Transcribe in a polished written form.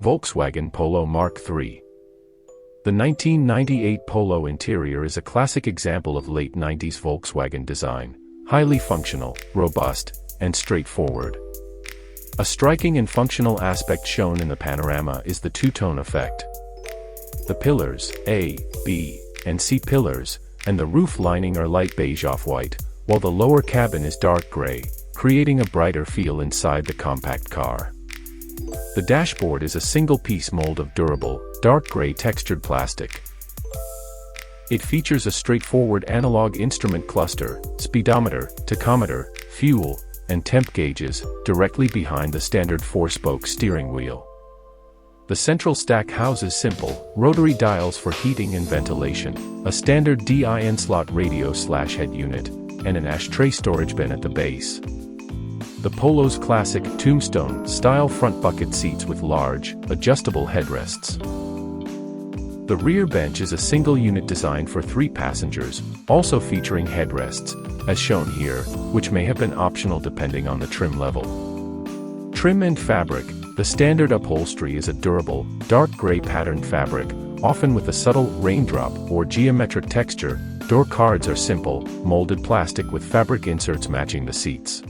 Volkswagen Polo Mark III. The 1998 Polo interior is a classic example of late 90s Volkswagen design, highly functional, robust, and straightforward. A striking and functional aspect shown in the panorama is the two-tone effect. The pillars, A, B, and C pillars, and the roof lining are light beige off-white, while the lower cabin is dark gray, creating a brighter feel inside the compact car. The dashboard is a single-piece mold of durable, dark gray textured plastic. It features a straightforward analog instrument cluster, speedometer, tachometer, fuel, and temp gauges, directly behind the standard 4-spoke steering wheel. The central stack houses simple, rotary dials for heating and ventilation, a standard DIN slot radio/head unit, and an ashtray storage bin at the base. The Polo's classic tombstone-style front bucket seats with large, adjustable headrests. The rear bench is a single unit designed for 3 passengers, also featuring headrests, as shown here, which may have been optional depending on the trim level. Trim and fabric. The standard upholstery is a durable, dark gray patterned fabric, often with a subtle raindrop or geometric texture. Door cards are simple, molded plastic with fabric inserts matching the seats.